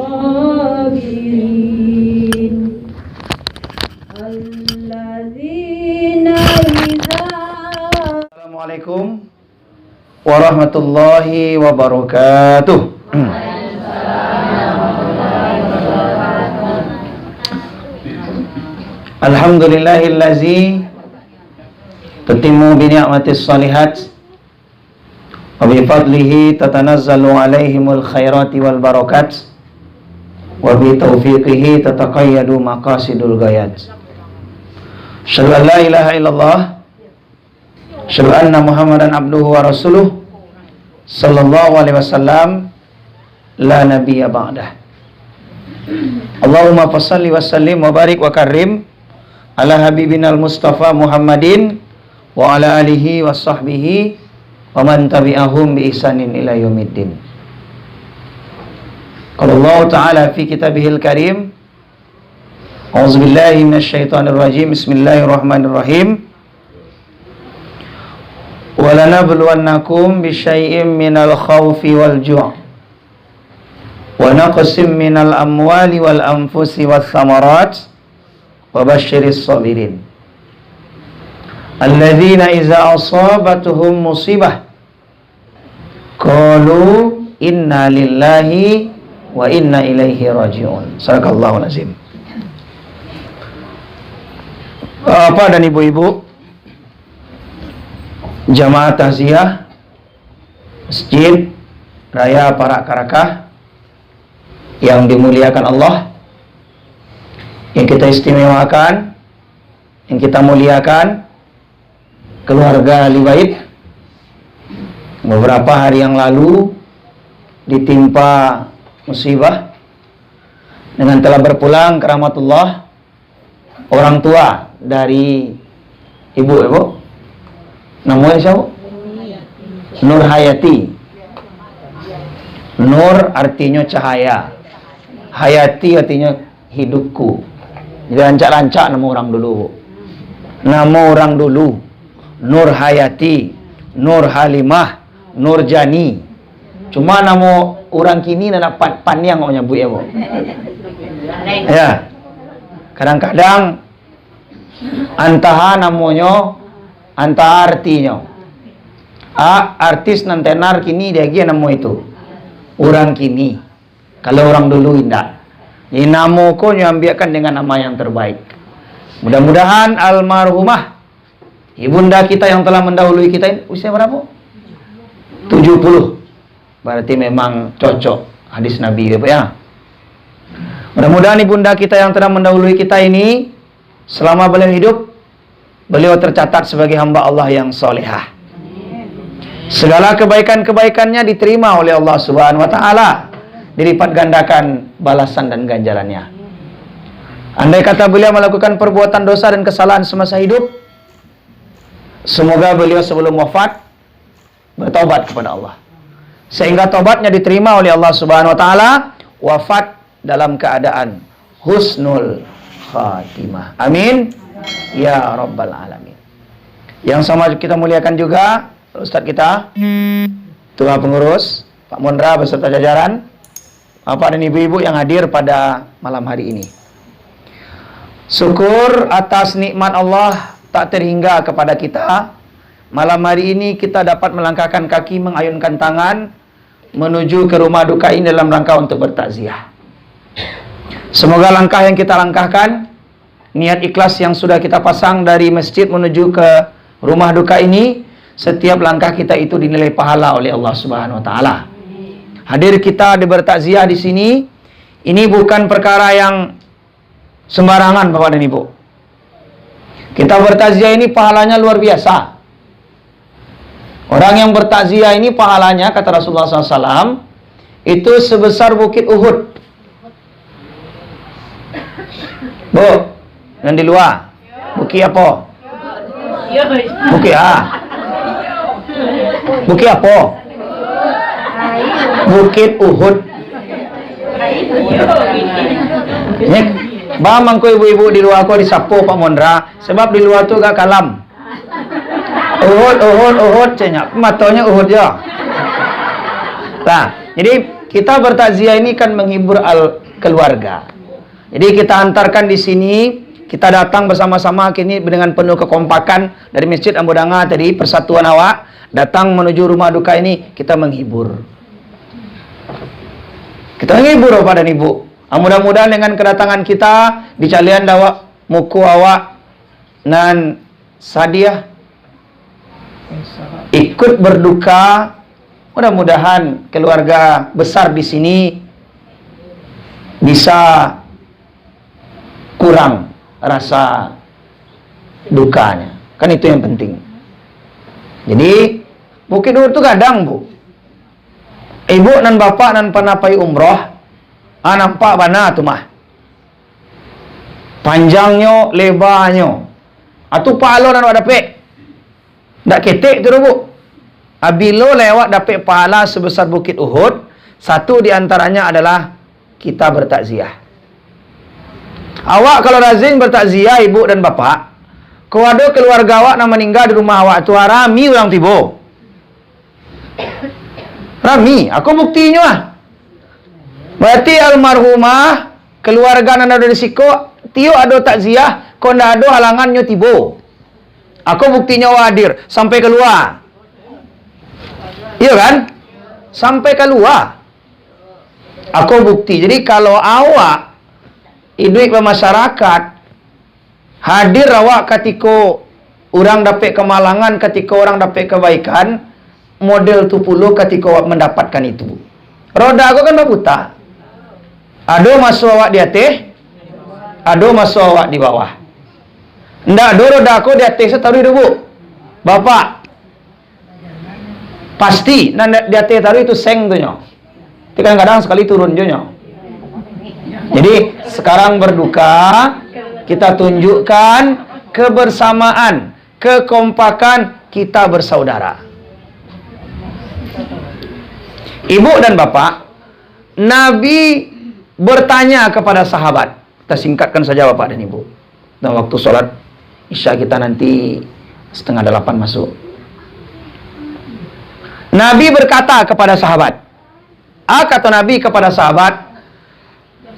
الصابرين الذين إذا Assalamualaikum warahmatullahi wabarakatuh. Alhamdulillahillazi tatimmu bi ni'matis shalihat wa bi fadlihi tatanazzalu alaihimul khairati wal barakat wa bi taufiqihi tataqayyadu maqasidul ghayat. Asyhadu an la ilaha illallah, asyhadu anna Muhammadan abduhu wa rasuluh sallallahu alaihi wasallam la nabiyya ba'dah. Allahumma fassalli wa sallim wa barik wa karim ala habibinal Mustafa Muhammadin wa ala alihi wa sahbihi wa man tabi'ahum bi ihsanin ila yaumiddin. Qala Allah Ta'ala fi kitabihil karim, a'udzu billahi minasyaitonir rajim, bismillahirrahmanirrahim. Wa lanabluwannakum bisyai'im minal khawfi wal ju' wa naqsim minal amwali wal anfusi wath thamarat wa basyiris sabirin alladzina iza asabatuhum musibah qalu inna lillahi wa inna ilaihi raji'un. Sadaqallahul azim. Bapak dan ibu-ibu jamaah takziah Masjid Raya Parak Karakah yang dimuliakan Allah, yang kita istimewakan, yang kita muliakan, keluarga ahli bait. Beberapa hari yang lalu ditimpa musibah dengan telah berpulang ke rahmatullah orang tua dari ibu. Namanya siapa? Nur Hayati. Nur artinya cahaya, Hayati artinya hidupku. Jadi rancak-rancak nama orang dulu. Nama orang dulu Nur Hayati, Nur Halimah, Nur Jani. Cuma nama orang kini nak panjang namanya Bu ya, Bu. Ya. Kadang-kadang antah namanya, antah artinya. Artis nantenar kini dia gini nama itu. Orang kini. Kalau orang dulu indah. Ini nama ko nyambiakan dengan nama yang terbaik. Mudah-mudahan almarhumah ibunda kita yang telah mendahului kita ini usia berapa? 70. Berarti memang cocok hadis Nabi ya. Mudah-mudahan ibunda kita yang telah mendahului kita ini selama beliau hidup, beliau tercatat sebagai hamba Allah yang solehah. Segala kebaikan-kebaikannya diterima oleh Allah Subhanahu wa taala, dilipat gandakan balasan dan ganjarannya. Andai kata beliau melakukan perbuatan dosa dan kesalahan semasa hidup, semoga beliau sebelum wafat bertaubat kepada Allah, sehingga taubatnya diterima oleh Allah Subhanahu wa taala, wafat dalam keadaan husnul khatimah. Amin ya rabbal alamin. Yang sama kita muliakan juga Ustadz kita, Ketua Pengurus Pak Mondra beserta jajaran, Bapak dan ibu-ibu yang hadir pada malam hari ini. Syukur atas nikmat Allah tak terhingga kepada kita. Malam hari ini kita dapat melangkahkan kaki, mengayunkan tangan menuju ke rumah duka ini dalam rangka untuk bertakziah. Semoga langkah yang kita langkahkan, niat ikhlas yang sudah kita pasang dari masjid menuju ke rumah duka ini, setiap langkah kita itu dinilai pahala oleh Allah Subhanahu wa taala. Hadir kita di bertakziah di sini, ini bukan perkara yang sembarangan Bapak dan Ibu. Kita bertakziah ini pahalanya luar biasa. Orang yang bertakziah ini pahalanya kata Rasulullah SAW itu sebesar bukit Uhud. Bu, yang di luar, bukit apa? Bukit Bukit apa? Bukit Uhud. Ini bamang ko ibu-ibu di luar ko disapo Pak Mondra, sebab di luar tu gak kalam. Uhud cenyak, matanya Uhud ya. Nah, jadi kita bertakziah ini kan menghibur keluarga. Jadi kita antarkan di sini, kita datang bersama-sama kini dengan penuh kekompakan dari Masjid Ambudanga tadi, persatuan awak, datang menuju rumah duka ini, kita menghibur. Kita menghibur Bapak dan Ibu. Mudah-mudahan dengan kedatangan kita di calian dawak muku awak nan sadiah ikut berduka. Mudah-mudahan keluarga besar di sini bisa kurang rasa dukanya. Kan itu yang penting. Jadi Bukit Uhud itu kadang Bu, ibu dan bapak dan panapai umroh, nampak mana tu mah panjangnya, lebarnya, atau palo dan wak dapik ndak ketik tu Bu. Abilo lewat dapik pahala sebesar Bukit Uhud, satu di antaranya adalah kita bertakziah. Awak kalau rajin bertakziah ibu dan bapak, kalau ada keluarga awak yang meninggal di rumah awak tu rami orang tibo. Rami, aku buktinya lah. Berarti almarhumah keluarga nanda dari siko tio ada takziah, kau ndak ada halangannya tibo. Aku buktinya hadir sampai keluar. Iya kan? Sampai keluar. Aku bukti. Jadi kalau awak hidup bermasyarakat, hadir awak ketika orang dapat kemalangan, ketika orang dapat kebaikan, model tu puluh ketika awak mendapatkan itu. Roda aku kan berputar. Ada masuk awak di atas, ada masuk awak di bawah. Ndak ada roda aku di atas taruh hidup Bu. Bapak pasti di atas taruh itu seng tu nyo. Kadang-kadang sekali turun jo nyo. Jadi sekarang berduka, kita tunjukkan kebersamaan, kekompakan kita bersaudara. Ibu dan bapak, Nabi bertanya kepada sahabat. Kita singkatkan saja bapak dan ibu. Dan waktu sholat Isya kita nanti 7:30 masuk. Nabi berkata kepada sahabat. Kata Nabi kepada sahabat,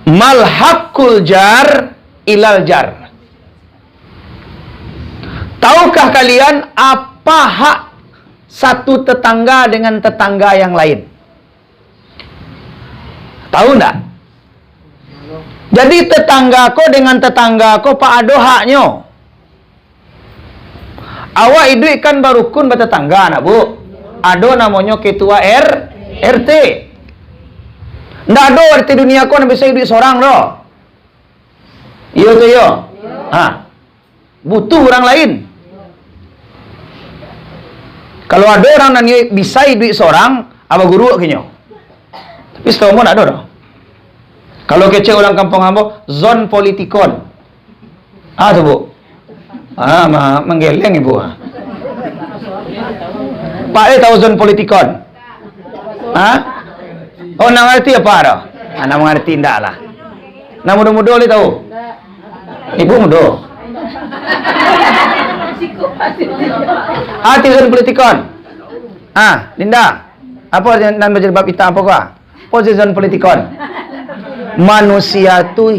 mal haqqul jar ilal jar. Tahukah kalian apa hak satu tetangga dengan tetangga yang lain? Tahu enggak? Jadi tetanggaku dengan tetanggaku pak ado haknya. Awak hidup kan barukun bertetangga nak Bu. Ado namanya ketua RT. Ndak ada RT dunia ko bisa hidup seorang loh. Iya tu yo. Butuh orang lain. Kalau ada orang yang bisa hidup seorang, apa guru kinyo. Tapi setahu mo ndak ada dah. Kalau kece orang kampung ambo, zon politikon. Tu Bu. Menggeleng ibu. Pak tahu zon politikon? Oh, nak ngerti apa dah? Nak mengerti ndak lah. Nak muda-muda ni tahu? Ibu muda. Arti zon politikon. Linda. Apa yang baca bab kita apa kah? Apa zon politikon? Manusia itu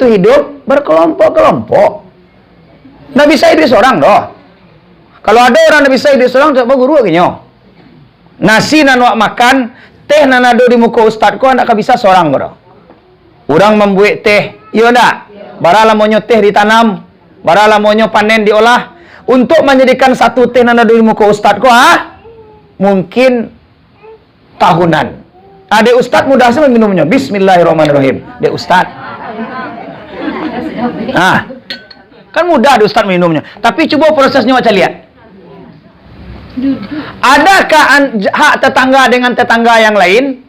hidup berkelompok-kelompok. Nggak bisa hidup seorang doh. Kalau ada orang nggak bisa hidup seorang, coba guru kinyo. Nasi nan wak makan, teh nan ada di muka ustadku ndak bisa seorang doh. Orang membuat teh, iya ndak? Bara lamonyo teh ditanam, bara lamonyo panen diolah untuk menjadikan satu teh nan ada di muka ustadku, mungkin tahunan. Dek ustad mudah sih meminumnya. Bismillahirrahmanirrahim. Dek ustad. Kan mudah dek ustad minumnya. Tapi coba prosesnya macam lihat. Adakah hak tetangga dengan tetangga yang lain?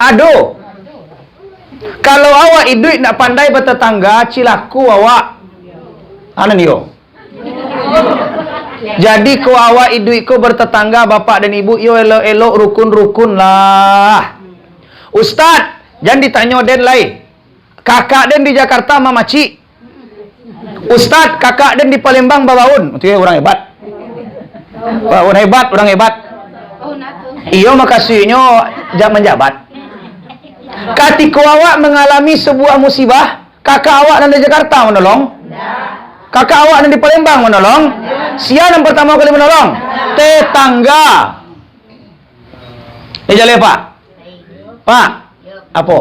Ada. Kalau awak hidup nak pandai bertetangga, cilaku awak. Yo. Jadi ko awak hidup ko bertetangga bapak dan ibu, yo elok-elok rukun-rukun lah. Ustad, jangan ditanya den lai. Kakak den di Jakarta mama cik. Ustad, kakak den di Palembang babaun. Itu ya orang hebat. Orang hebat. Iyo makasihnya menjabat. Ketika awak mengalami sebuah musibah, kakak awak di Jakarta menolong? Kakak awak di Palembang menolong? Siapa yang pertama kali menolong? Tetangga. Dijale Pak? Pak? Apa?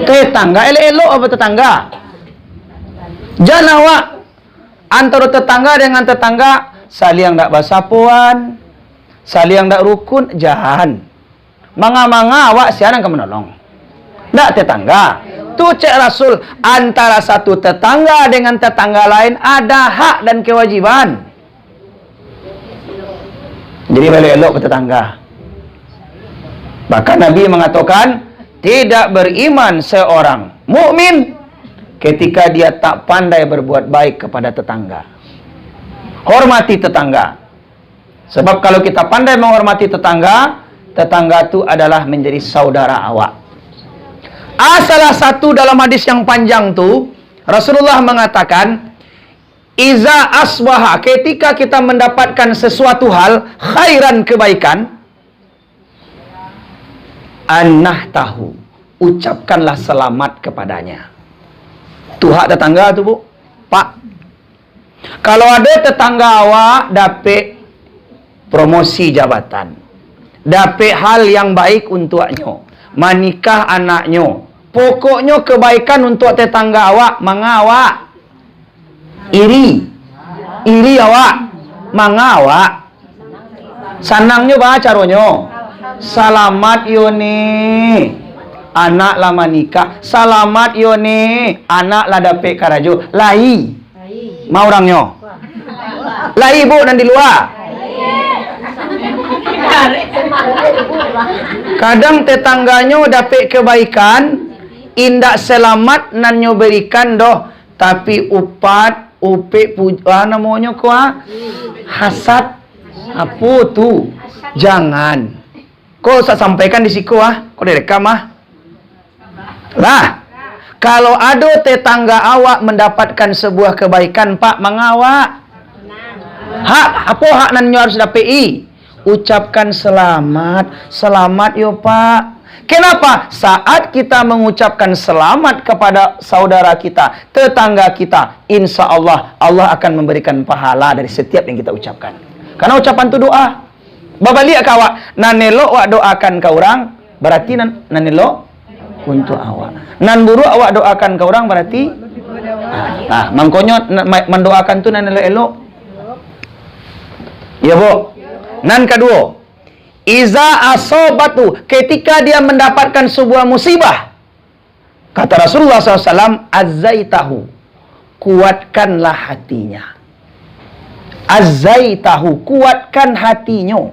Tetangga, elok-elok apa tetangga? Jangan awak antara tetangga dengan tetangga saling tak basapuan, saling tak rukun, jangan. Manga-manga awak siapa yang menolong? Tak tetangga. Tu cek Rasul, antara satu tetangga dengan tetangga lain ada hak dan kewajiban. Jadi elok-elok ke tetangga. Bahkan Nabi mengatakan, tidak beriman seorang mukmin ketika dia tak pandai berbuat baik kepada tetangga. Hormati tetangga. Sebab kalau kita pandai menghormati tetangga, tetangga itu adalah menjadi saudara awak. Salah satu dalam hadis yang panjang tu, Rasulullah mengatakan, iza asbaha, ketika kita mendapatkan sesuatu hal, khairan kebaikan, tahu, ucapkanlah selamat kepadanya. Tu hak tetangga tu bu, Pak. Kalau ada tetangga awak dapat promosi jabatan, dapat hal yang baik untuknya, menikah anaknya, pokoknya kebaikan untuk tetangga awak, manga awak iri awak, manga awak sanangnya bah caranya, selamat yoni anak lama nikah, selamat yoni anak lah dapet karajo, lai mau orangnya lai bu dan di luar. Kadang tetangganya dapat kebaikan, indak selamat nanyo berikan doh, tapi upat upe namanya kuah hasad apa tu, jangan. Kau saya sampaikan di siku kau direkam lah. Kalau ada tetangga awak mendapatkan sebuah kebaikan, Pak, mengawak hak apa hak nanyo harus dapat ucapkan selamat, selamat yo Pak. Kenapa? Saat kita mengucapkan selamat kepada saudara kita, tetangga kita, insya Allah, Allah akan memberikan pahala dari setiap yang kita ucapkan. Karena ucapan itu doa. Babalik awak, nanelo awak doakan ke orang, berarti nanelo untuk awak. Nan buruk awak doakan ke orang, berarti mangkonyo mendoakan tu nanelo elok. Ya bu. Nan kedua, iza asobatu, ketika dia mendapatkan sebuah musibah, kata Rasulullah SAW, azzaitahu, kuatkanlah hatinya. Azzaitahu, kuatkan hatinya.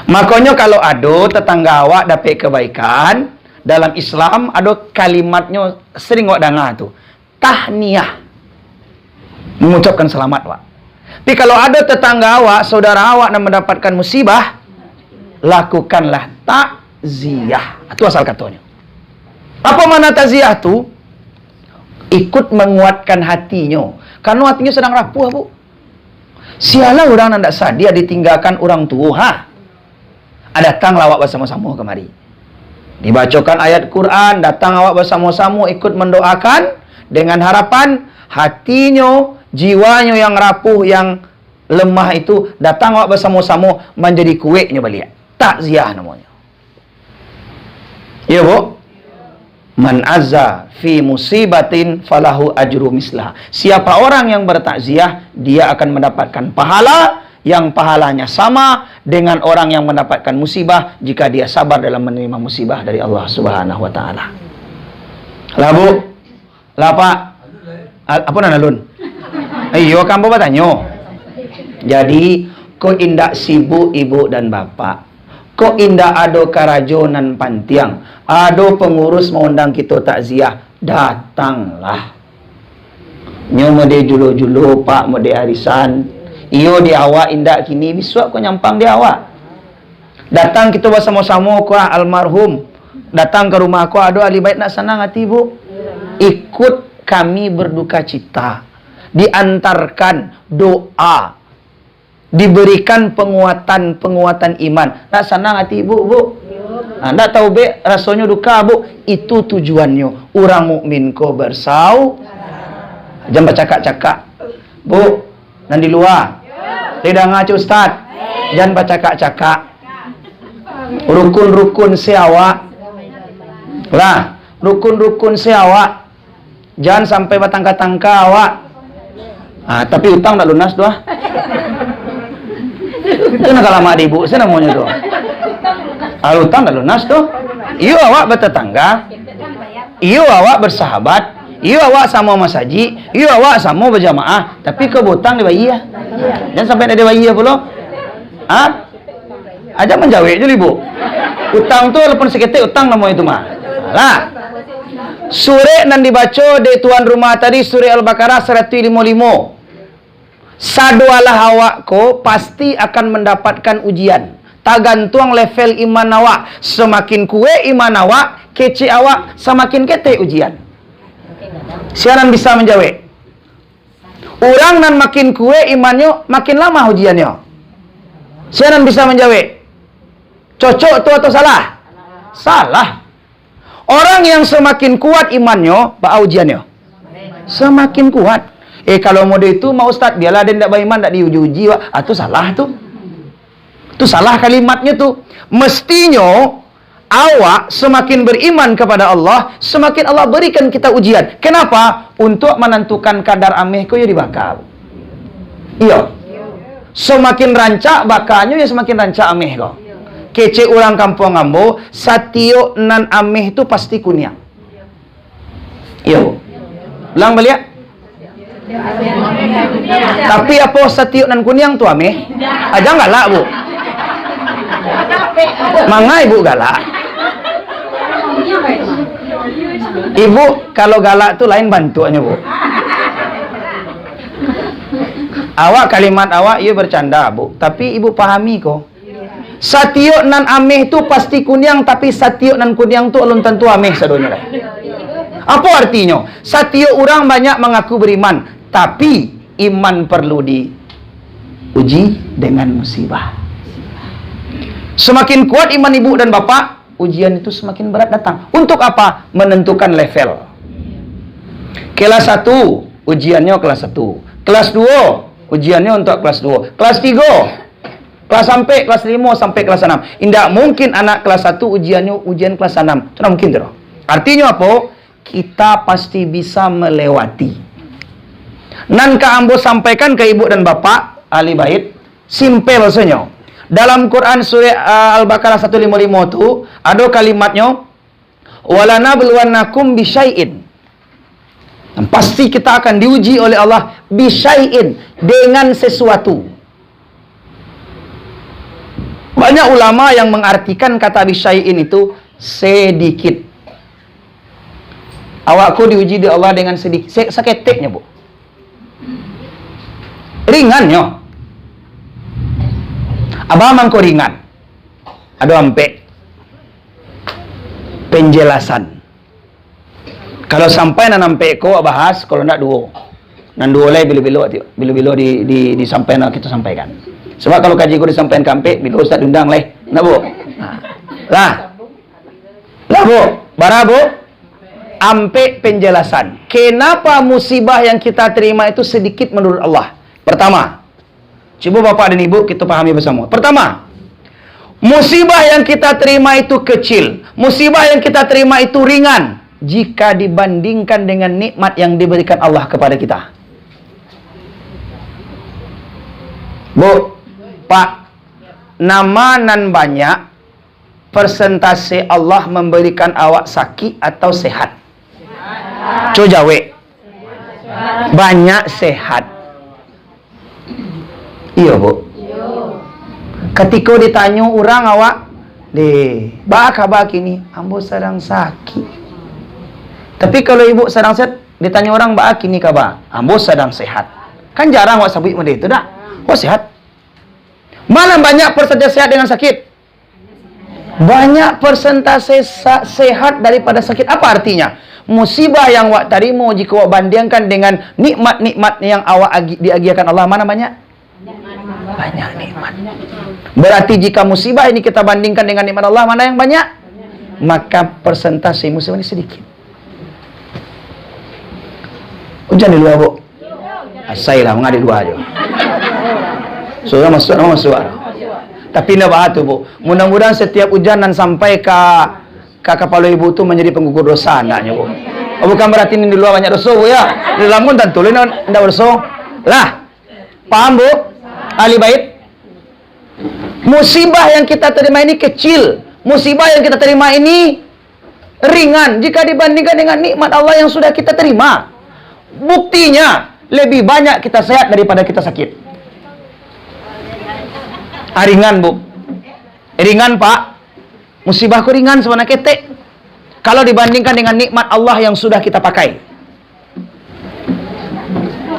Makanya kalau ada tetangga awak dapat kebaikan, dalam Islam ada kalimatnya sering awak dengar tu, tahniyah, mengucapkan selamat wak. Tapi kalau ada tetangga awak, saudara awak yang mendapatkan musibah, lakukanlah takziah. Itu asal katanya. Apa makna takziah tu? Ikut menguatkan hatinya. Karena hatinya sedang rapuh, bu. Sialah orang yang tidak sadia ditinggalkan orang tua. Datang awak bersama-sama kemari. Dibacakan ayat Quran, datang awak bersama-sama ikut mendoakan dengan harapan hatinya, jiwanya yang rapuh, yang lemah itu datang awak bersama-sama menjadi kuatnya balik. Takziah namanya. Ya bu? Man azza fi musibatin falahu ajru mislah. Siapa orang yang bertakziah, dia akan mendapatkan pahala yang pahalanya sama dengan orang yang mendapatkan musibah jika dia sabar dalam menerima musibah dari Allah Subhanahu wa taala. Lah bu? Lah Pak? Apa nana lun? Ayo kamu bertanya. Jadi, kok indak sibuk ibu dan bapak? Kok indak ada karajonan pantiang? Ada pengurus mau undang kita takziah? Datanglah. Nyo mode julo-julo Pak, mode arisan. Iyo di awak indak kini biswa kau nyampang di awak. Datang kita bersama-sama kau almarhum. Datang ke rumah kau ada ahli bait nak senang hati bu. Ikut kami berduka cita. Diantarkan doa diberikan penguatan iman. Tak senang hati ibu, Bu. Anda tahu be rasanya duka, Bu. Itu tujuannya. Orang mukmin ko jangan bercakap-cakap. Bu, nan di luar. Tidak ngacu Ustaz. Jangan bercakap-cakap. Rukun-rukun seawak. Lah, rukun-rukun seawak. Jangan sampai bertangka-tangka awak. Tapi utang tak lunas doa. Itu nak lama di ibu, saya namanya tu. Utang tak lunas tu. Iyo awak bertetangga. Iyo awak bersahabat. Iyo awak sama Mas Haji. Iyo awak sama berjamaah. Tapi kau butang di bayi ya. Jangan sampai ada bayi ya pula. Aja menjawab je ibu. Utang tu walaupun seketik utang namanya itu mah. Lah. Surah nan dibaca di tuan rumah tadi surah Al-Baqarah 155. Sadualah awak ko pasti akan mendapatkan ujian. Tergantung level iman awak. Semakin kue iman awak, kece awak, semakin kete ujian. Siaran bisa menjawab. Orang nan makin kue imannya, makin lama ujiannya. Siaran bisa menjawab. Cocok tu atau salah? Salah. Orang yang semakin kuat imannya, apa ujiannya? Semakin kuat. Kalau mode itu mau Ustaz, biarlah dia tidak beriman, tidak diuji-uji. Itu salah tu. Itu salah kalimatnya tu. Mestinya awak semakin beriman kepada Allah, semakin Allah berikan kita ujian. Kenapa? Untuk menentukan kadar ameh kau ya dibakal. Iya. Semakin rancak bakalnya ya semakin rancak ameh kau. Kece orang kampung Ambo, satio nan ameh itu pasti kunyang. Iya. Ulang balik. Tapi apa satio nan kunyang tu ameh? Aja galak, Bu. Mangai ibu galak. Ibu kalau galak tu lain bantuannya, Bu. Awak kalimat awak ia bercanda, Bu. Tapi ibu pahami kok. Satio nan ameh tu pasti kunyang, tapi satio nan kunyang tu alun tentu ameh sadonya. Apa artinya? Satio orang banyak mengaku beriman, tapi iman perlu diuji dengan musibah. Semakin kuat iman ibu dan bapak, ujian itu semakin berat datang. Untuk apa? Menentukan level. Kelas 1, ujiannya kelas 1. Kelas 2, ujiannya untuk kelas 2. Kelas 3, kelas 5 sampai kelas 6. Tidak mungkin anak kelas 1 ujian kelas 6. Itu tidak mungkin. Terus. Artinya apa? Kita pasti bisa melewati. Nan ka ambo sampaikan ke ibu dan bapak, ahli bait, simpel saja. Dalam Quran surah Al-Baqarah 155 itu ada kalimatnya walanabluwannakum bisyai'in. Pasti kita akan diuji oleh Allah bisyai'in, dengan sesuatu. Banyak ulama yang mengartikan kata bisyai'in itu sedikit. Awakku diuji di Allah dengan sedikit, seketiknya, Bu. Ringannya. Abah mangko ringan. Ada ampe penjelasan. Kalau sampai nan ampe ko bahas, kalau ndak duo. Nan duo lay bilo-bilo disampaikan kita sampaikan. Sebab kalau kaji ko disampaikan kampe, bila Ustaz undang lay. Nak, Bu? Lah, Bu. Bara, Bu. Ampe penjelasan. Kenapa musibah yang kita terima itu sedikit menurut Allah? Pertama, coba Bapak dan Ibu kita pahami bersama. Pertama, musibah yang kita terima itu kecil. Musibah yang kita terima itu ringan jika dibandingkan dengan nikmat yang diberikan Allah kepada kita. Bu, Pak, nama nan banyak persentase Allah memberikan awak sakit atau sehat? Coba jawab. Banyak sehat. Iya, Bu. Ketika ditanya orang awak, ba kabar kini, ambo sedang sakit. Tapi kalau ibu sedang sehat, ditanya orang ba kini kabar, ambo sedang sehat. Kan jarang awak sebut benda itu dah. Oh sehat. Mana banyak persentase sehat dengan sakit? Banyak persentase sehat daripada sakit. Apa artinya? Musibah yang awak terima jika awak bandingkan dengan nikmat-nikmat yang awak diagiakan Allah, mana banyak? Banyak nikmat. Berarti jika musibah ini kita bandingkan dengan nikmat Allah, mana yang banyak? Maka persentase musibah ini sedikit. Hujan di luar, Bu. Saya lah mengadil dua aja. Surah masuk. Tapi nak bahas tu, Bu. Mudah-mudahan setiap hujan dan sampai ke kepala ibu tu menjadi penggugur dosa anaknya, Bu. Oh, bukan berarti ini di luar banyak dosa, Bu, ya. Di dalam pun tentu tidak berdosa. Lah. Paham, Bu? Ahli bait. Musibah yang kita terima ini kecil. Musibah yang kita terima ini ringan jika dibandingkan dengan nikmat Allah yang sudah kita terima. Buktinya lebih banyak kita sehat daripada kita sakit. Ringan, Bu. Ringan, Pak. Musibahku ringan sebenarnya ketek. Kalau dibandingkan dengan nikmat Allah yang sudah kita pakai.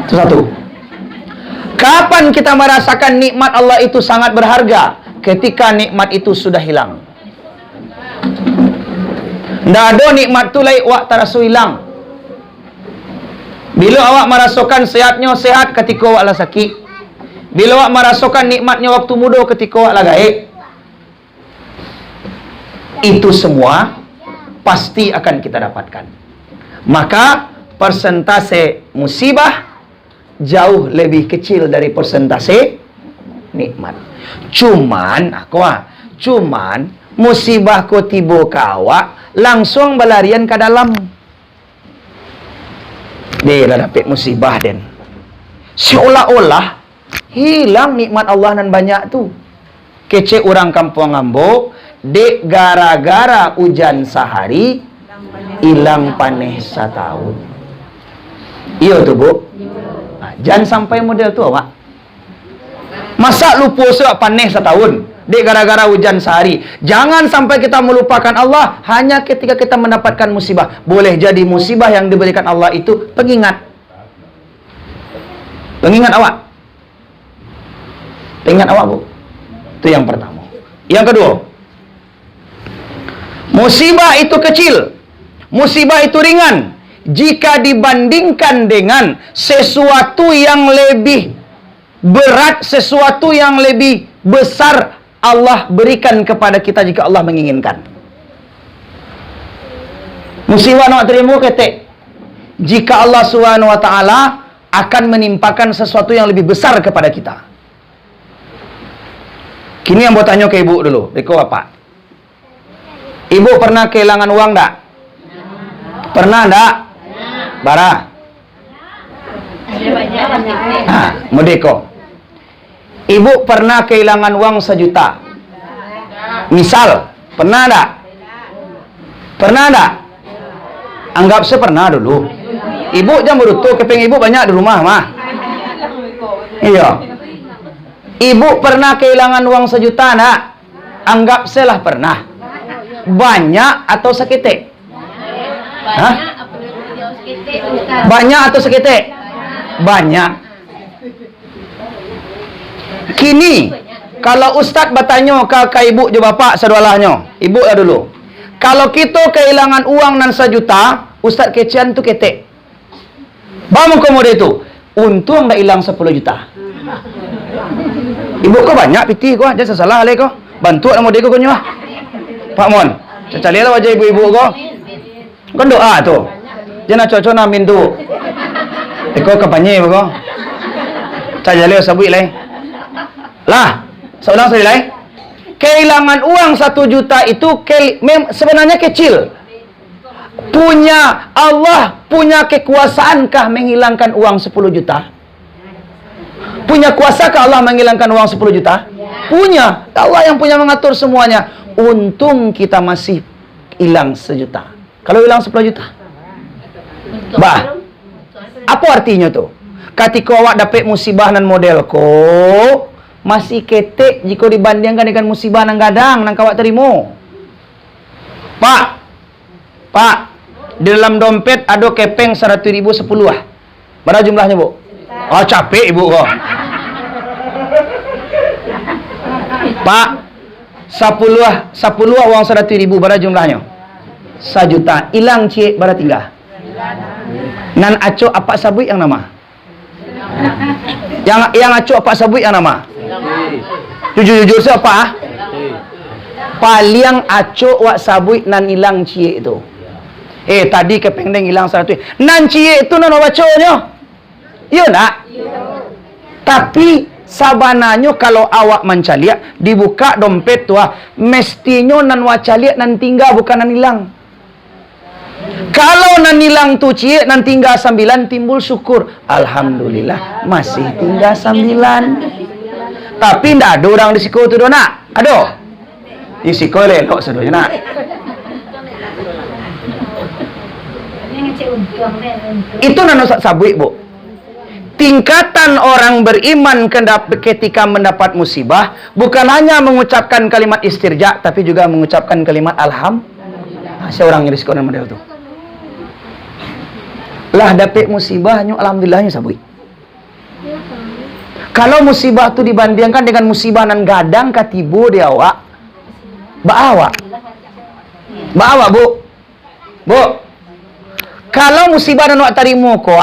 Itu satu. Kapan kita merasakan nikmat Allah itu sangat berharga? Ketika nikmat itu sudah hilang. Ndak ada nikmat tu lai awak terasu hilang. Bila awak merasakan sehatnya sehat ketika awak lah sakit. Bila awak merasakan nikmatnya waktu muda ketika awak lah gaib. Itu semua pasti akan kita dapatkan. Maka persentase musibah jauh lebih kecil dari persentase nikmat. Cuman musibah ko tiba ke awak langsung berlarian ke dalam. Dia dah dapat musibah den. Seolah-olah hilang nikmat Allah nan banyak tu. Kece orang kampung Ambo, dek gara-gara hujan sehari hilang panen setahun. Iya tu, Bu. Jangan sampai model tu, awak. Masa lupa sebab panen setahun, dek gara-gara hujan sehari. Jangan sampai kita melupakan Allah hanya ketika kita mendapatkan musibah. Boleh jadi musibah yang diberikan Allah itu pengingat. Pengingat awak. Pengingat awak, Bu. Itu yang pertama. Yang kedua, musibah itu kecil. Musibah itu ringan jika dibandingkan dengan sesuatu yang lebih berat, sesuatu yang lebih besar Allah berikan kepada kita jika Allah menginginkan. Musibah nak terima ketek jika Allah Subhanahu wa taala akan menimpakan sesuatu yang lebih besar kepada kita. Kini yang buat tanya ke ibu dulu, Riko apa? Ibu pernah kehilangan uang tak? Pernah tak? Bara? Mudeko. Ibu pernah kehilangan uang 1 juta? Misal, pernah tak? Pernah tak? Anggap saya pernah dulu. Ibu jangan berutuh, keping ibu banyak di rumah mah. Iya. Ibu pernah kehilangan uang 1 juta nak? Anggap saya lah pernah. Banyak atau seketek? Banyak atau seketek? Banyak. Kini kalau ustaz bertanya ke ibu je bapak sedualahnya. Ibu lah dulu. Kalau kita kehilangan uang nan 1 juta, ustaz kecian tu ketek. Bangun kemudian itu. Untung dah hilang 10 juta. Ibu kau banyak piti kau, jangan salah leh kau. Bantu nama dia kau nyah. Pak Mon, cari lah wajah ibu-ibu kau. Kau doa tu. Jangan cocok namin tu. Kau kapanye kau. Cari lah sabui leh. Lah, seorang sekali leh. Kehilangan uang 1 juta itu sebenarnya kecil. Punya Allah punya kekuasaankah menghilangkan uang 10 juta? Punya kuasakah Allah menghilangkan uang 10 juta? Punya. Allah yang punya mengatur semuanya. Untung kita masih hilang 1 juta. Kalau hilang 10 juta. Bah, apa artinya tu? Ketika awak dapat musibah nan model ko, masih ketek jika dibandingkan dengan musibah nang gadang nang kawak terima. Pak, di dalam dompet ada kepeng 100.000 10 lah. Berapa jumlahnya, Bu? Oh, capek ibu kok. Pak, 10 uang 100.000 berapa jumlahnya? 1 juta. Hilang cik berapa tinggal? Nan aco apa sabui yang nama? Yang acu apa sabui yang nama? Jujur-jujur siapa? Paling acu wak sabui nan ilang cie itu. Tadi kepengdeng ilang satu. Nan cie itu nan waconyo. Iya nak? Tapi sabananya kalau awak mencaliak dibuka dompet tua, mestinya nan wacaliak nan tinggal bukan nan hilang. Kalau nan hilang tu cie nan tinggal 9 timbul syukur. Alhamdulillah masih tinggal 9. Tapi ndak ada orang di siko tu nak. Ada. Di siko lelok sedoyo nak. Itu nan sabui bu. Tingkatan orang beriman ketika mendapat musibah bukan hanya mengucapkan kalimat istirja, tapi juga mengucapkan kalimat alhamdulillah. Seorang yang risiko dan model tu. Lah dapat musibahnya alhamdulillahnya sabui. Kalau musibah tu dibandingkan dengan musibah nan gadang katibu di awak, baawa bu. Bu. Kalau musibah nan awak tarimo ko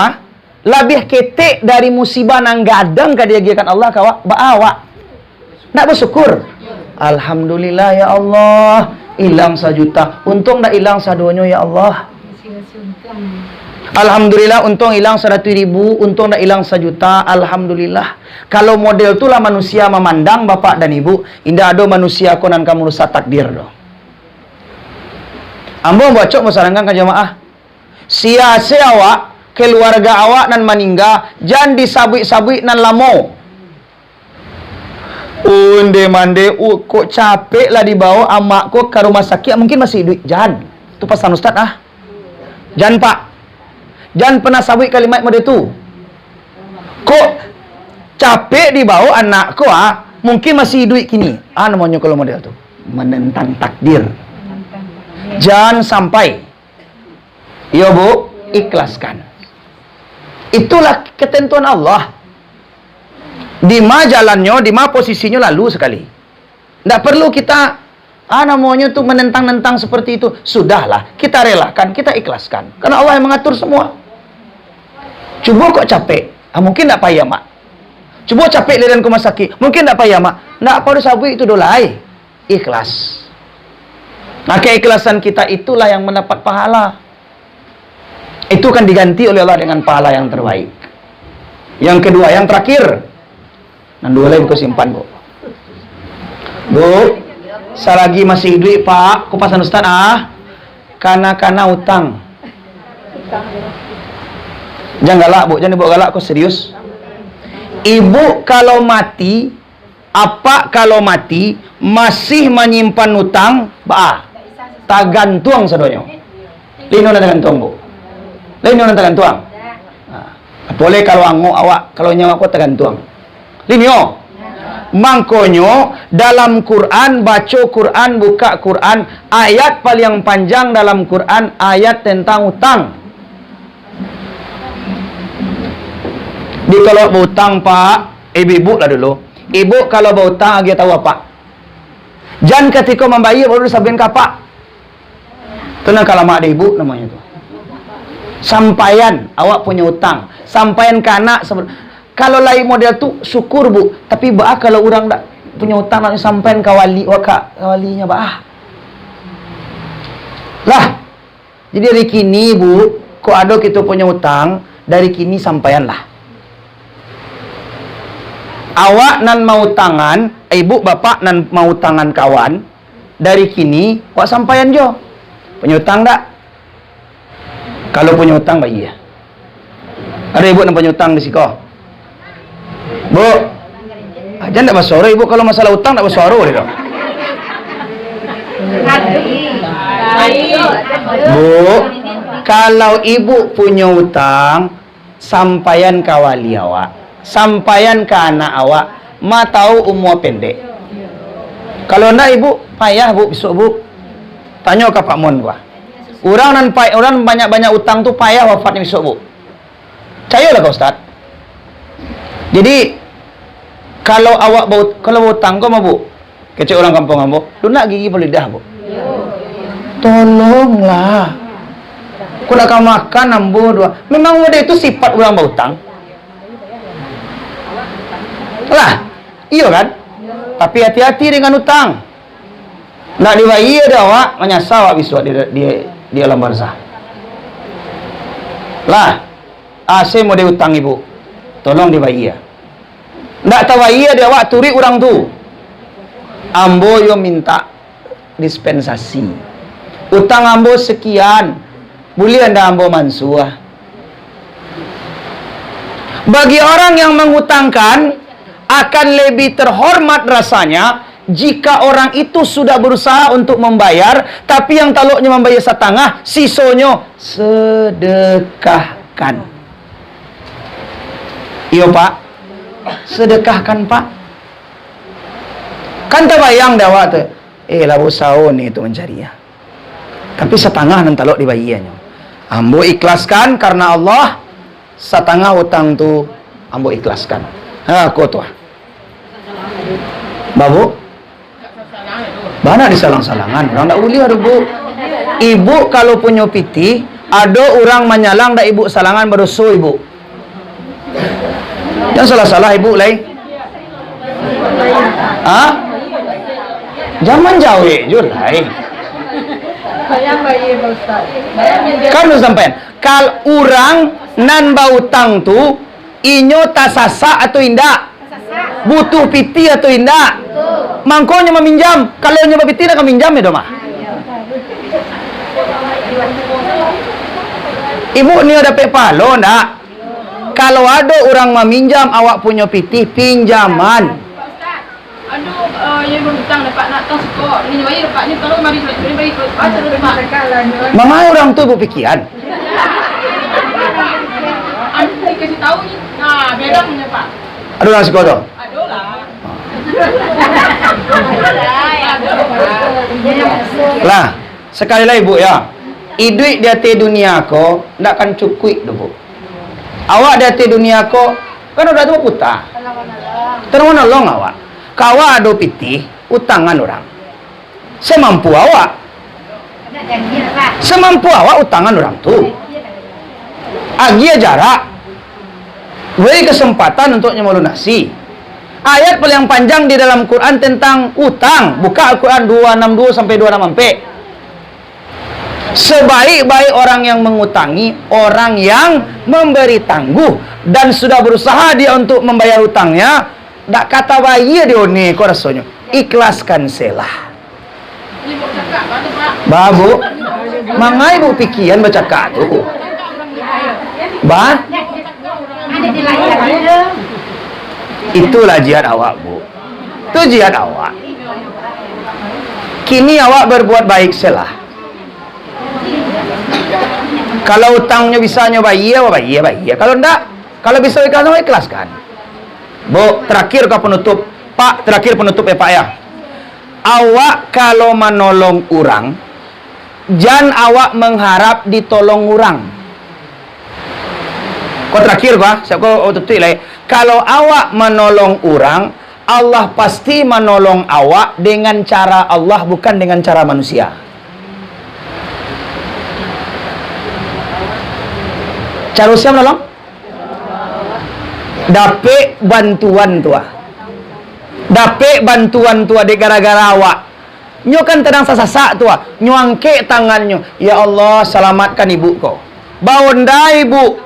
lebih ketek dari musibah nan gadang kadiagiakan Allah kawa baawa. Nak bersyukur. Alhamdulillah ya Allah, hilang 1 juta. Untung dah hilang sadonyo ya Allah. Alhamdulillah untung hilang 100.000, untung dah hilang 1 juta. Alhamdulillah. Kalau model itulah manusia memandang bapak dan ibu, indah ada manusia konan kamu rusak takdir doh. Ambo bacok masarangan ke jamaah. Sia-sia awak keluarga awak nan meninggal, jangan disabui-sabui nan lamo. Unde mande kok capek lah dibawa amak kok ke rumah sakit, mungkin masih duit. Jangan. Itu pesan Ustaz Jangan pak. Jangan pernah sabui kalimat model tu. Kok capek dibawa anak kok mungkin masih duit kini. Namanya kalau model tu menentang takdir. Jangan sampai. Ya bu, ikhlaskan. Itulah ketentuan Allah. Di mana jalannya, di mana posisinya lalu sekali. Tidak perlu kita namanya tuh menentang-nentang seperti itu. Sudahlah, kita relakan, kita ikhlaskan. Karena Allah yang mengatur semua. Coba kok capek. Mungkin tidak payah mak. Coba capek liran ke rumah sakit. Mungkin tidak payah mak. Tidak perlu sabui itu dolai. Ikhlas. Nah keikhlasan kita itulah yang mendapat pahala. Itu kan diganti oleh Allah dengan pahala yang terbaik. Yang kedua, yang terakhir. Dan 2 lain kau simpan bu. Bu, selagi masih duit pak, ku pasan Ustaz kana utang. Jangan galak bu, jangan dibawa galak, kau serius. Ibu kalau mati, kalau mati masih menyimpan utang, tak gantung sadonyo. Lino na gantung bu. Lino na gantung. Boleh kalau anggo awak, kalau nyawa ko tagantung. Linyo. Mangkonyo dalam Quran, baca Quran, buka Quran, ayat paling panjang dalam Quran ayat tentang utang. Di kalau berutang pak, ibu lah dulu. Ibu kalau berutang agak tahu apa? Jangan ketika membayar baru sabihin kapak. Tenang kalau mak ada ibu namanya tu. Sampaian awak punya utang, sampaian ke anak. Kalau lain model tu syukur bu, tapi kalau orang tak punya utang nak sampaian ke walinya lah. Jadi dari kini bu, kok ada kita punya utang, dari kini sampaian lah. Awak nan mau tangan, ibu bapak nan mau tangan kawan, dari kini wak sampaian jo. Punya utang tak? Kalau punya utang bayi ya. Ada ibu nan punya utang di siko. Bu, jangan tak bersuara ibu kalau masalah utang tak bersuara dia. Bu, kalau ibu punya utang, sampaian ke wali awak, sampaian ke anak awak, ma tahu umur pendek. Kalau ndak ibu payah bu besok bu. Tanya ke Pak Mon gua. Orang banyak-banyak utang tu payah wafatnya besok bu. Percayalah kau Ustaz. Jadi kalau awak kalau utang kau mau bu, kecil orang kampung ambo, lunak gigi boleh dah bu. Tolonglah. Kau nak makan ambo dua. Memang udah itu sifat orang berutang. Lah, iya kan? Tapi hati-hati dengan utang. Nak diwai ada awak menyasar awak besok di alam barzah. Lah, saya mau diutang ibu. Tolong diwai ya. Ndak tawai dia awak turi orang tu. Ambo yo minta dispensasi. Utang ambo sekian. Boleh anda ambo mansuah. Bagi orang yang mengutangkan akan lebih terhormat rasanya jika orang itu sudah berusaha untuk membayar, tapi yang taluknya membayar setengah, sisonyo sedekahkan. Iya pak, sedekahkan pak. Kan terbayang dah tu, labu sahun itu mencari ya. Tapi setengah nanti taluk dibayarnya. Ambo ikhlaskan karena Allah, setengah utang tu ambo ikhlaskan. Aku tu. Babu, mana disalang-salangan? Orang tak boleh ada bu. Ibu kalau punya piti, ada orang menyalang dak ibu salangan berdosa ibu. Yang salah-salah ibu lai. Zaman jauh je lai. Kan sampai kal orang nan bau tang tu inyo tasasa atau indak? Butuh piti atau indak? Mangkonya meminjam. Kalau nyoba piti nak meminjam ya doma. Ibu ni ada pepalo ndak? Kalau ada orang meminjam awak punya piti, pinjaman. Yang berhutang dapat nak tang skor. Ni bayar dapat ni kalau mari ni bagi baca dapat. Mama orang tu berfikiran. Anu dikasih tahu ni. Nah, bedanya Pak. Aduh nasi kodok. Aduh lah. Lah, sekali lagi bu ya. Duit di hati dunia ko ndak akan cukup tu bu. Awak di hati dunia ko kan udah tu putar. Terus nolong awak. Kawa ada piti utangan orang. Semampu awak. Semampu awak utangan orang tu. Agi jarak. Beri kesempatan untuk melunasi. Ayat paling panjang di dalam Quran tentang utang. Buka Al-Quran 262 sampai 264. Sebaik-baik orang yang mengutangi, orang yang memberi tangguh dan sudah berusaha dia untuk membayar hutangnya. Tak kata bayi dia ni kau rasanya. Ikhlaskan selah. Babu, mangai bu pikiran bercakap tu. Bah? Itulah jihad awak bu. Itu jihad awak. Kini awak berbuat baik selah. Kalau utangnya bisanya bayar, bayar. Kalau enggak, kalau bisa ikhlaskan. Bu, terakhir kau penutup. Pak, terakhir penutup ya Pak ya. Awak kalau menolong orang, jangan awak mengharap ditolong orang. Kau terakhir kau, siap kau tutup lagi. Kalau awak menolong orang, Allah pasti menolong awak dengan cara Allah, bukan dengan cara manusia. Cara usia menolong? Dapat bantuan tua. Dapat bantuan tua di gara-gara awak. Nyo kan tenang sasak tua. Nyo angke tangannya. Ya Allah, selamatkan ibu kau. Baunda ibu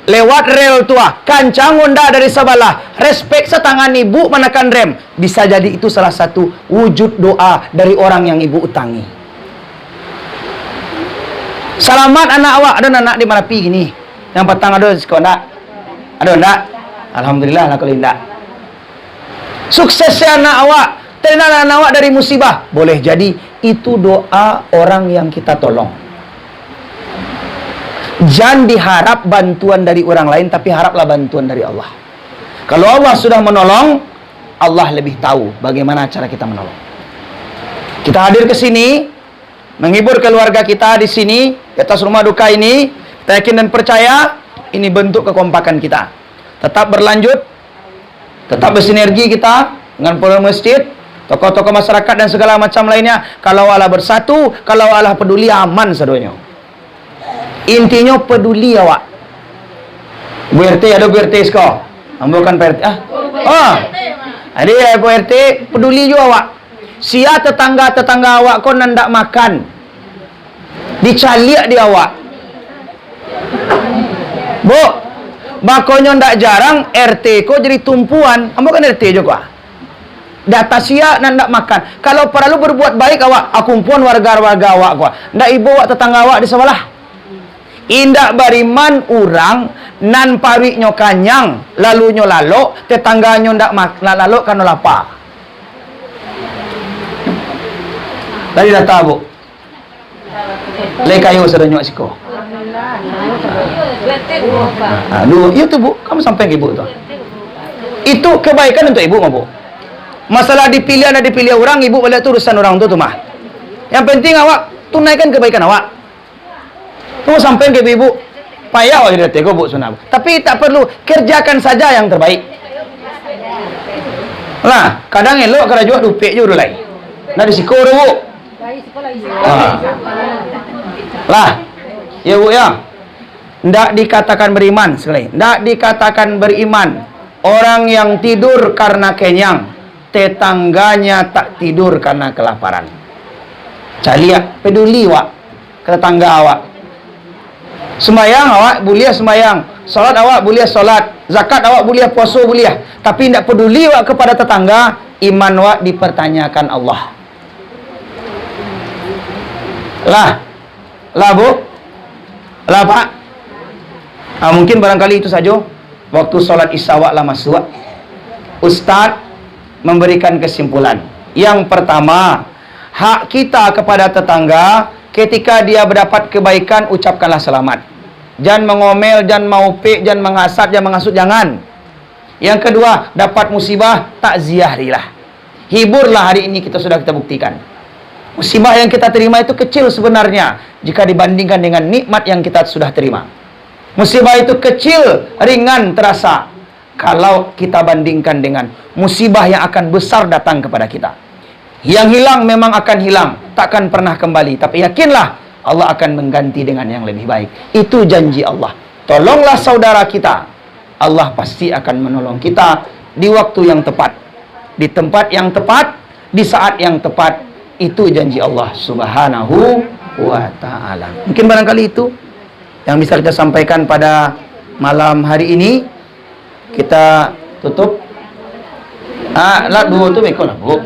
lewat rel tua. Kancang onda dari sebelah. Respek setangan ibu menekan rem. Bisa jadi itu salah satu wujud doa dari orang yang ibu utangi. Selamat anak awak. Ada anak di mana pi gini. Yang petang ada sekolah. Ada enggak? Alhamdulillah lah kalau tidak. Suksesnya anak awak, terima anak awak dari musibah. Boleh jadi itu doa orang yang kita tolong. Jangan diharap bantuan dari orang lain, tapi haraplah bantuan dari Allah. Kalau Allah sudah menolong, Allah lebih tahu bagaimana cara kita menolong. Kita hadir ke sini, menghibur keluarga kita di sini, di atas rumah duka ini. Kita yakin dan percaya, ini bentuk kekompakan kita. Tetap berlanjut, tetap bersinergi kita dengan pengurus masjid, tokoh-tokoh masyarakat dan segala macam lainnya. Kalau Allah bersatu, kalau Allah peduli, aman sedoyo. Intinya peduli awak. Bu RT ada Bu RT sekolah. Bukan Pak RT. Jadi Pak RT peduli juga awak. Sia tetangga awak kau nandak makan. Dicaliak dia awak. Bu, bakonyo ndak jarang RT ko jadi tumpuan. Ambo kan RT juga. Data sia nandak makan. Kalau perlu berbuat baik awak, akumpuan warga-warga awak ko. Ndak ibu awak tetangga awak di sebelah. Indak bariman urang nan parinyo kanyang, lalu nyo lalo, tetangganyo ndak lalo kano lapar. Tadi data bu. Lei kayu serenyo siko. Aduh, itu bu, kamu sampai ke ibu tuh. Itu kebaikan untuk ibu bu. Masalah dipilih ada dipilih orang, ibu boleh itu urusan orang tuh mah. Yang penting awak tunaikan kebaikan awak. Tuh sampai ke ibu, payah awak jadi tego bu sunah. Tapi tak perlu, kerjakan saja yang terbaik. Lah, kadang elok kada juga dupik juga dulu. Nah disiko bu. Lah, ya bu ya. Ndak dikatakan beriman sekali. Ndak dikatakan beriman orang yang tidur karena kenyang, tetangganya tak tidur karena kelaparan. Caliak peduli wak ke tetangga awak. Sembayang awak boleh sembayang, salat awak boleh salat, zakat awak boleh, puasa boleh. Tapi ndak peduli wak kepada tetangga, iman wak dipertanyakan Allah. Lah bu, lah pak. Mungkin barangkali itu saja. Waktu sholat isya lah masuk. Ustaz memberikan kesimpulan. Yang pertama, hak kita kepada tetangga, ketika dia mendapat kebaikan, ucapkanlah selamat. Jangan mengomel, jangan maupik, jangan menghasad, jangan mengasut, jangan. Yang kedua, dapat musibah, takziahrilah. Hiburlah hari ini kita buktikan. Musibah yang kita terima itu kecil sebenarnya jika dibandingkan dengan nikmat yang kita sudah terima. Musibah itu kecil, ringan terasa kalau kita bandingkan dengan musibah yang akan besar datang kepada kita. Yang hilang memang akan hilang, takkan pernah kembali. Tapi yakinlah Allah akan mengganti dengan yang lebih baik. Itu janji Allah. Tolonglah saudara kita, Allah pasti akan menolong kita di waktu yang tepat, di tempat yang tepat, di saat yang tepat. Itu janji Allah Subhanahu wa ta'ala. Mungkin barangkali itu yang bisa kita sampaikan pada malam hari ini. Kita tutup. Lah dua tu beko lah bu.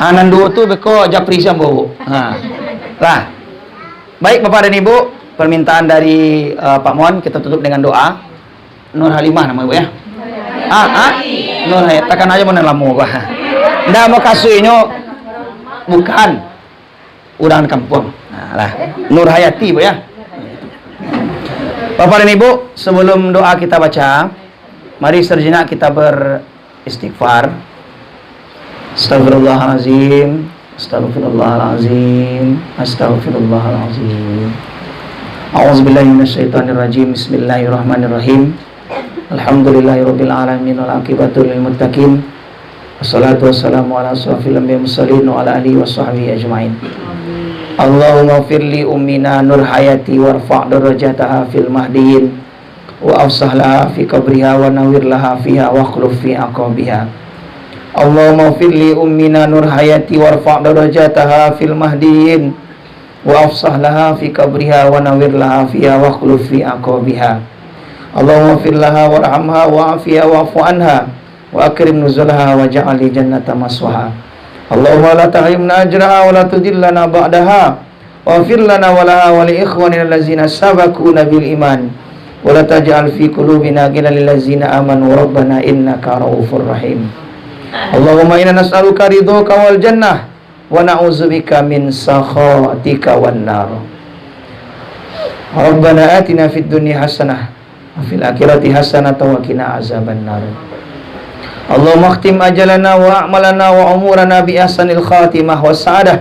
Nan dua tu beko japri siam bu. Lah. Baik Bapak dan Ibu, permintaan dari Pak Mon kita tutup dengan doa. Nur Halimah nama ibu ya. Nur Halimah. Takkan aja mau nelamu gua. Ndak mau kasuinyo bukan orang kampung. Lah, Nur Hayati bu ya. Bapak dan Ibu, sebelum doa kita baca, mari sejenak kita beristighfar. Astagfirullahalazim, astagfirullahalazim, astagfirullahalazim. A'udzubillahi minasyaitonirrajim. Bismillahirrahmanirrahim. Alhamdulillahirabbil alamin wal aqibatu lil muttaqin. Wassalatu wassalamu ala asrofil anbiya'i mursalin wa ala alihi washabbihi ajmain. Allahumma firli ummina Nur Hayati warfa' darajataha fil mahdiyin wa afsah laha fi qabriha wa nawwir laha fiha wa akhluf fi aqabiha. Allahumma firli ummina Nur Hayati warfa' darajataha fil mahdiyin wa afsah laha fi qabriha wa nawwir laha fiha wa akhluf fi aqabiha. Allahumma fir laha warhamha wa afiha wa'fu anha wa akrim nuzulaha wa ja'ali jannata maswaha. Allahumma la tahrimna ajraha wa la tudillana ba'daha wa fir lana wa laha wa li ikhwanina allazina sabaquna bil iman wa la taj'al fi qulubina ghillan lil ladzina amanu rabbana innaka ra'ufur rahim. Allahumma inna nas'aluka ridhaka wal jannah wa na'udzubika min sakhatika wan nar. Rabbana atina fid dunya hasanah wa fil akhirati hasanah wa qina azaban nar. Allahumma khtim ajalana wa a'malana wa umurana bi ahsanil khatimah was sa'adah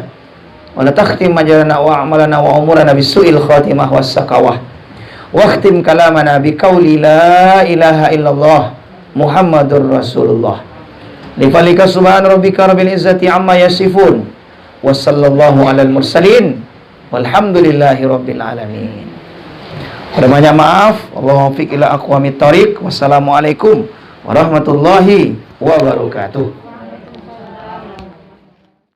wa la takhtim ajalana wa a'malana wa umurana bi su'il khatimah was sakawah wa khtim kalamana bi qawli la ilaha illallah Muhammadur Rasulullah. Lifalika subhana rabbika rabbil izzati amma yasifun wa sallallahu alal mursalin walhamdulillahi rabbil alamin. Ada banyak maaf. Allahumma fiq ila aqwamit thoriq. Wassalamualaikum warahmatullahi wabarakatuh.